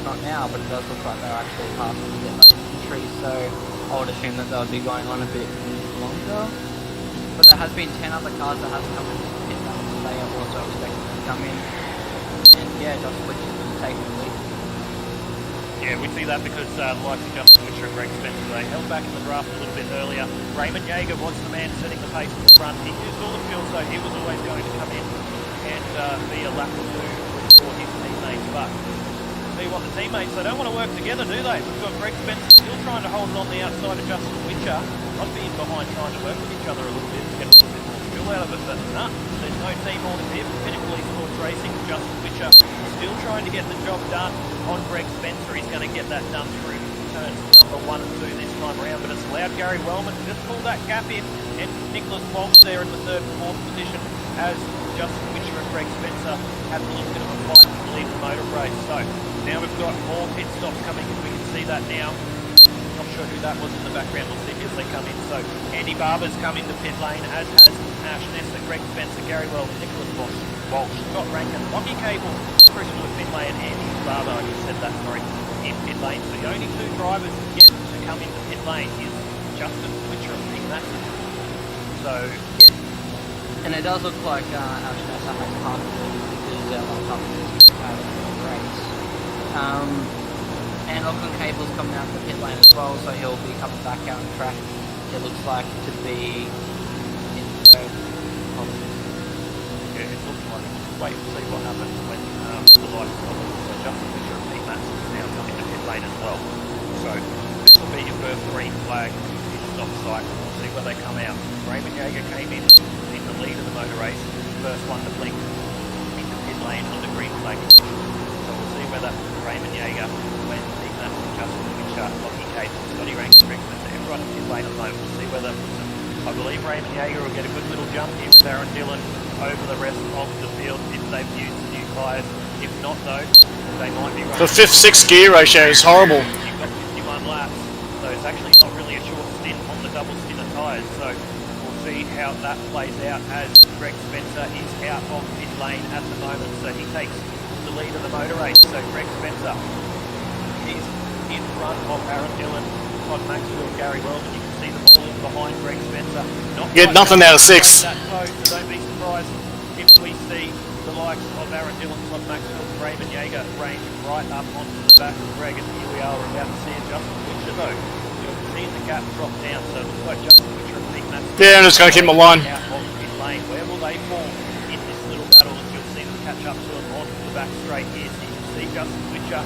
not now, but it does look like they're actually passing the entry, so I would assume that they'll be going on a bit longer. But there has been 10 other cars that have come into the pit lane, so they are also expected to come in. And yeah, Justin Witcher is going to take the lead. Yeah, we see that because the likes of Justin Witcher and Greg Spencer, they held back in the draft a little bit earlier. Raymond Yeager was the man setting the pace at the front. He used all the fuel, so he was always going to come in and be a lap or two before his teammates. But see what the teammates, they don't want to work together, do they? We've got Greg Spencer still trying to hold it on the outside of Justin Witcher. I'd be in behind trying to work with each other a little bit to get a little bit more fuel out of it, but nah, there's no team order here for Pinnacle Esports Racing. Justin Witcher still trying to get the job done on Greg Spencer. He's going to get that done through turns number 1 and 2 this time around, but it's allowed Gary Wellman to just pull that gap in, and Nicholas Walsh there in the 3rd and 4th position as Justin Witcher and Greg Spencer have a little bit of a fight to lead the motor race. So now we've got more pit stops coming, and we can see that now. Not sure who that was in the background. We'll see as they come in. So Andy Barber's come into pit lane, as has Ash Nessa, Greg Spencer, Gary Wellman, Nicholas Walsh, Scott Rankin, Lockie Cable, crucial in pit lane, and Andy Barber, I just said that, sorry, in pit lane. So the only 2 drivers yet to come into pit lane is Justin Witcher and Pete Matson. So yeah. And it does look like Ash Nessa has passed the race. And Lachlan Cable's coming out of the pit lane as well, so he'll be coming back out on track. It looks like to be in 3rd. Yeah, it looks like it. We'll wait and see what happens when the lights come on. So Justin Witcher and Pete Matson is now coming to pit lane as well. So this will be your first green flag pit stop cycle. We'll see where they come out. Raymond Yeager came in the lead of the motor race, first one to blink into pit lane under green flag. So we'll see whether Raymond Yeager, when Pete Matson, Justin Witcher, Lockie Cable, Scotty Rankin, Greg Spencer, everyone in pit lane at the moment. We'll see whether I believe Raymond Yeager will get a good little jump here with Aaron Dillon over the rest of the field if they've used the new tyres. If not, though, they might be running. The 5th-6th gear ratio is horrible. You've got 51 laps, so it's actually not really a short stint on the double stint of tyres. So we'll see how that plays out as Greg Spencer is out of pit lane at the moment. So he takes the lead of the motor race. So Greg Spencer, he's in front of Aaron Dillon, Todd Maxfield, Gary Wellman. You can see them all in behind Greg Spencer. Get nothing out of 6. That close, so don't be surprised if we see the likes of Aaron Dillon, Todd Maxfield, and Raymond Yeager range right up onto the back of Greg, and here we are, we're about to see Justin Witcher though. You'll see the gap drop down, so it looks like Justin Witcher and Pete Matson. Yeah, I'm just going to keep my line. Out of pit lane. Where will they fall in this little battle? As you'll see them catch up to them on the back straight here, so you can see Justin Witcher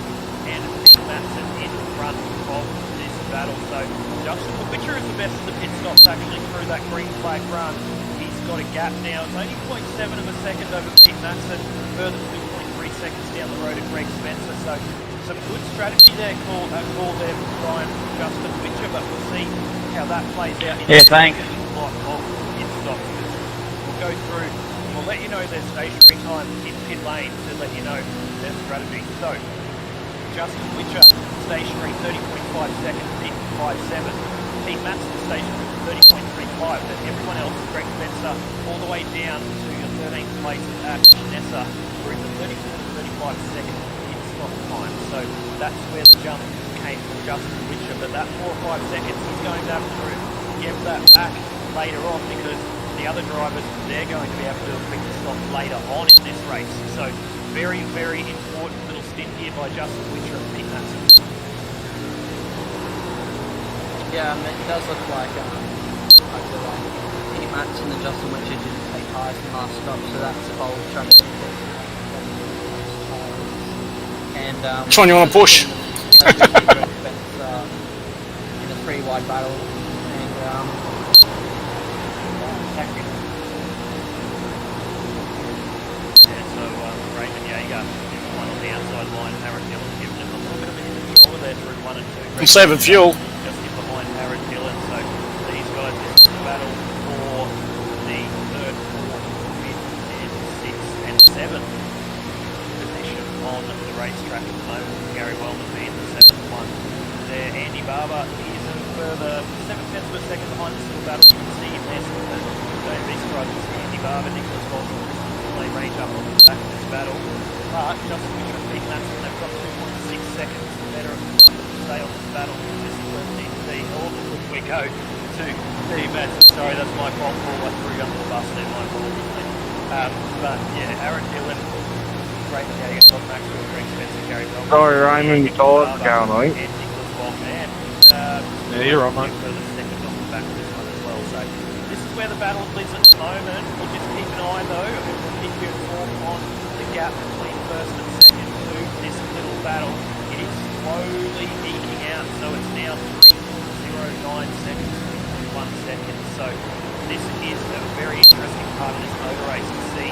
and Pete Matson in front of this battle. So Justin Witcher is the best of the pit stops actually through that green flag run. He's got a gap now. It's only 0.7 of a second over Pete Matson, further 2.3 seconds down the road at Greg Spencer. So some good strategy there called there from Brian Justin Witcher, but we'll see how that plays out in yeah, thanks. lot of pit stops. We'll go through and we'll let you know their stationary time in pit lane to let you know their strategy. So, Justin Witcher, stationary 30.5 seconds, 5.7. Pete Matson, stationary 30.35. But everyone else, Greg Spencer, all the way down to your 13th place with Ash Nessa, we're in the 34 to 35 second pit stop time. So that's where the jump came from Justin Witcher. But that 4 or 5 seconds, he's going to have to give that back later on because the other drivers, they're going to be able to do a quick stop later on in this race. So very, very important little stint here by Justin Witcher and Pete Matson. Yeah, it does look like Pete Matson and Justin Witcher didn't take tyres in the last stop, so that's a bold strategy. And which one you want to push? in a 3-wide battle, and second. Yeah, so Raymond Yeager, one on the outside line, Aaron Dillon giving him a little bit of a hit and shoulder there through 1 and 2. I'm saving fuel. Just in behind Aaron Dillon, so these guys, this is the battle for the 3rd, 4th, 5th, and 6th and 7th position on the racetrack at the moment. Gary Wellman being the 7th one there. Andy Barber is a further 7 tenths of a second behind this little battle. You can see him there. These drivers, Andy Barber, Nicholas Bolton, they range up on the back of this battle. But Justin Witcher and Pete Matson, they've got 2.6 seconds better at the front to stay on this battle. This is where we need to be. Oh, we go to Pete Matson. Sorry, that's my fault. I threw you under the bus there, my apologies, mate. But yeah, Aaron Dillon, great Yeager, Todd Maxwell, Greg Spencer, Gary Bell. Sorry, Raymond, your tyres going, mate. And Nicholas Bolton. Yeah, you're right, mate. For the second off the back of this one as well. So this is where the battle is at the moment. We'll just keep an eye though, and we'll keep you informed on the gap between first and second to this little battle. It is slowly eking out, so it's now 3.09 seconds, 3.1 seconds. So this is a very interesting part of this motor race to see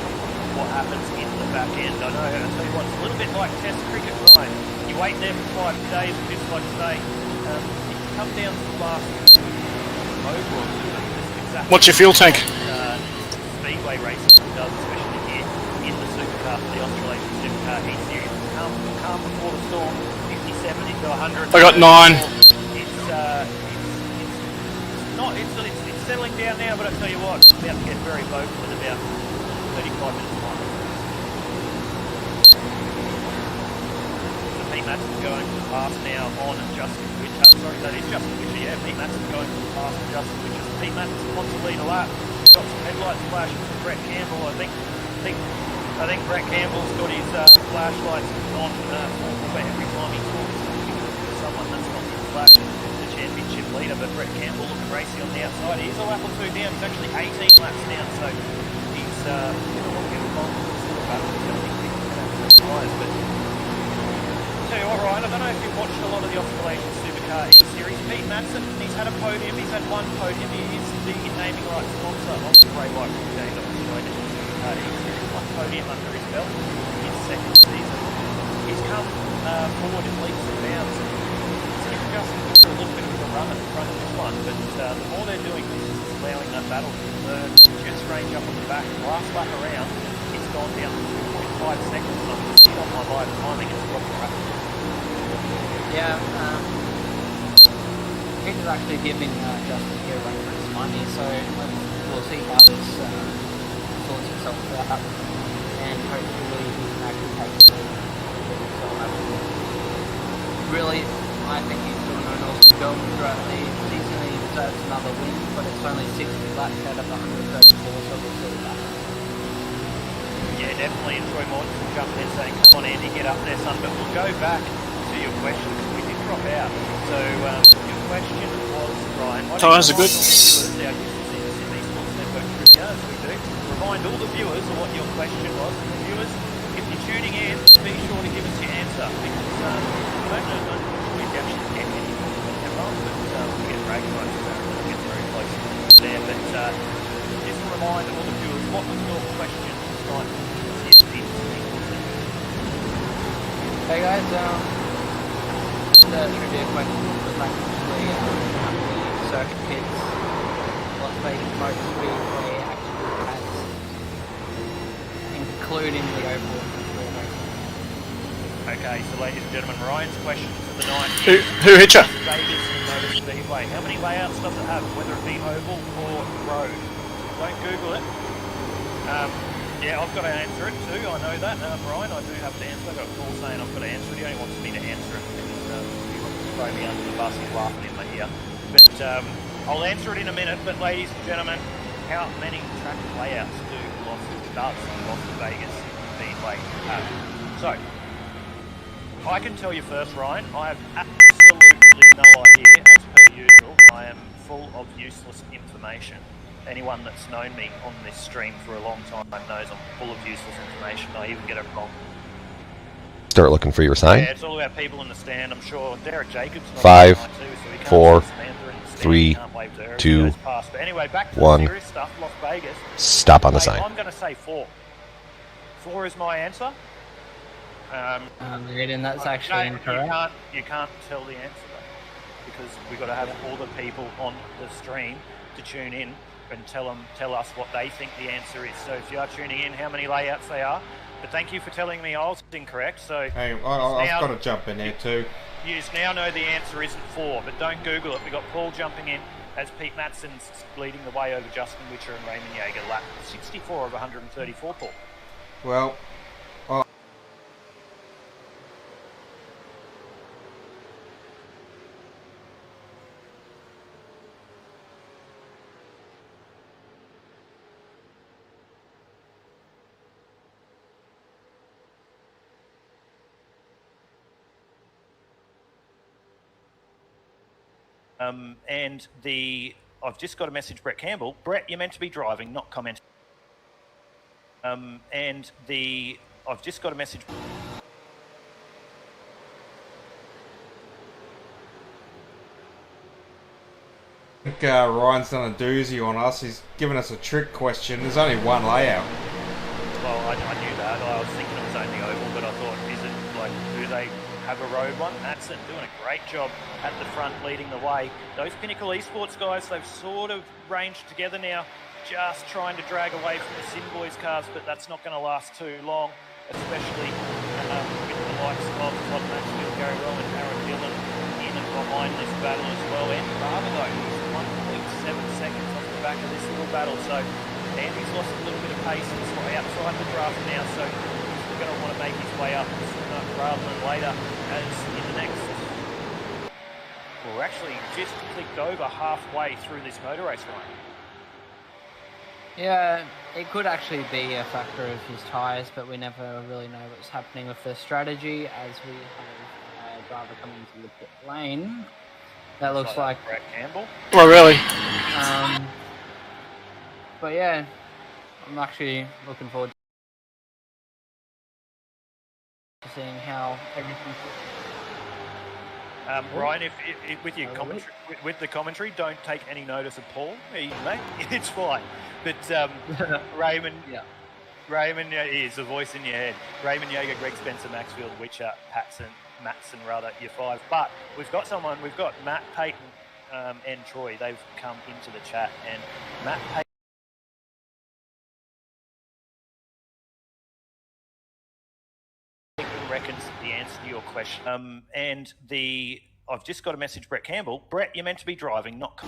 what happens in the back end. I know, I'll tell you what, it's a little bit like Test cricket, right? You wait there for 5 days, and just like say, if you come down to the last over or two, exactly what's your fuel tank? Speedway racing does, especially here in the Supercar, the Australasian Supercar E Series. Calm before the storm, 57 into 100. I got 9. It's settling down now, but I tell you what, it's about to get very vocal in about 35 minutes time. So Pete Matson going to the pass now on Justin Witcher. Sorry, that is Justin Witcher, yeah. Pete Matson going to the pass on Justin Witcher. Pete Matson wants to lead a lap. He's got some headlights flashing from Brett Campbell. I think Brett Campbell's got his flashlights on every time he talks to someone that's not in flash, the championship leader. But Brett Campbell looking racy on the outside. He is a lap or 2 down. He's actually 18 laps down, so he's going to want to get along with this little battle. He's going to be surprised, but I'll tell you what, Ryan, I don't know if you've watched a lot of the Australasian Supercar E Series. Pete Matson, he's had a podium. He's had 1 podium. He is the naming rights sponsor of the Grey White Days of Australasian Supercar E Series. 1 podium under his belt in his 2nd season. He's come forward in leaps and bounds. It's given Justin Witcher a little bit of a run at the front of this one, but the more they're doing this is allowing that battle to emerge. Jets range up on the back. Last lap around, it's gone down to 2.5 seconds. I can see on my live timing it's dropped rapidly. Yeah, Pete is actually giving Justin here a run for his money, so we'll see how this sorts itself out, and hopefully he can actually take it. Really, I think he's doing an awesome job throughout the season. He deserves another win, but it's only 60 laps out of 134, so we'll see that. Yeah, definitely. And Troy Mortensen jumped in saying, come on Andy, get up there son, but we'll go back to your question, because we did drop out. So your question was, Ryan, why Tyres are good. Viewers out used to see the Sydney Sports Network trivia, as we do, remind all the viewers of what your question was. And the viewers, if you're tuning in, be sure to give us your answer, because I don't know if you actually get anything on the camera, but we get bragging rights about it, we'll get very close there. But just a reminder to all the viewers, what was your question tonight? Hey guys, the trivia question was actually how many circuit pits Las Vegas Motor Speedway actually has including the oval. Okay, so ladies and gentlemen, Ryan's question for the night. Who hit you? Vegas and Motor Speedway. How many layouts does it have, whether it be oval or road? Don't Google it. Yeah, I've got to answer it too. I know that, Ryan. I do have to answer. I've got a call saying I've got to answer it. He only wants me to answer it because he wants to throw me under the bus. He's laughing in my ear. But I'll answer it in a minute. But ladies and gentlemen, how many track layouts does Las Vegas Speedway have? So, I can tell you first, Ryan, I have absolutely no idea, as per usual. I am full of useless information. Anyone that's known me on this stream for a long time knows I'm full of useless information. I even get it wrong. Start looking for your sign. Yeah, it's all about people in the stand. I'm sure Derek Jacobs. 5, too, so he can't 4, see Samantha in the stand. 3, He can't wave to her as he 2, goes past. But anyway, back to 1. the serious stuff. Las Vegas. Stop on the sign. I'm going to say 4. 4 is my answer. And that's actually incorrect. You can't tell the answer though, because we've got to have all the people on the stream to tune in and tell us what they think the answer is. So if you are tuning in, how many layouts they are. But thank you for telling me I was incorrect. So hey, I've got to jump in there too. You now know the answer isn't 4, but don't Google it. We've got Paul jumping in as Pete Matson's leading the way over Justin Witcher and Raymond Yeager. Lap 64 of 134, Paul. Well, I've just got a message, Brett Campbell. Brett, you're meant to be driving, not commenting. I've just got a message. I think Ryan's done a doozy on us. He's given us a trick question. There's only one layout. Well, I knew that. I was thinking it was only oval, but I thought, is it like, do they have a road one? That's it, doing a great job at the front, leading the way. Those Pinnacle Esports guys, they've sort of ranged together now, just trying to drag away from the Sin Boys cars, but that's not going to last too long, especially with the likes of Todd Maxfield, Gary Rowan, and Aaron Dillon in and behind this battle as well. Andy Barber, though, he's 1.7 seconds off the back of this little battle, so Andy's lost a little bit of pace. He's outside the draft now, so he's going to want to make his way up sooner rather than later, as in the next... Well, we're actually just clicked over halfway through this motor race, right? Yeah, it could actually be a factor of his tyres, but we never really know what's happening with the strategy, as we have a driver coming into the pit lane. That looks like Brett Campbell. Oh, really? But yeah, I'm actually looking forward to seeing how everything. Ryan, if with your commentary, with the commentary, don't take any notice of Paul. It's fine. But Raymond, Raymond is the voice in your head. Raymond Yeager, Greg Spencer, Maxfield, Witcher, Matson, your 5. But we've got someone. We've got Matt Payton and Troy. They've come into the chat, and Matt Payton reckons the answer to your question. I've just got a message, Brett Campbell. Brett, you're meant to be driving, not...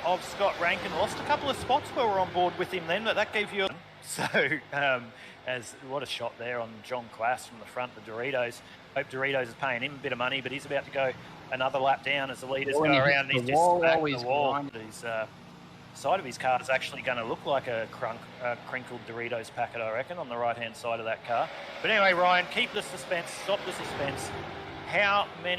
of Scott Rankin. Lost a couple of spots where we're on board with him then, but that gave you... So, what a shot there on John Class from the front, the Doritos. Hope Doritos is paying him a bit of money, but he's about to go another lap down as the leaders go around. He's just smacked the wall. His side of his car is actually going to look like a crinkled Doritos packet, I reckon, on the right-hand side of that car. But anyway, Ryan, keep the suspense, stop the suspense. How many...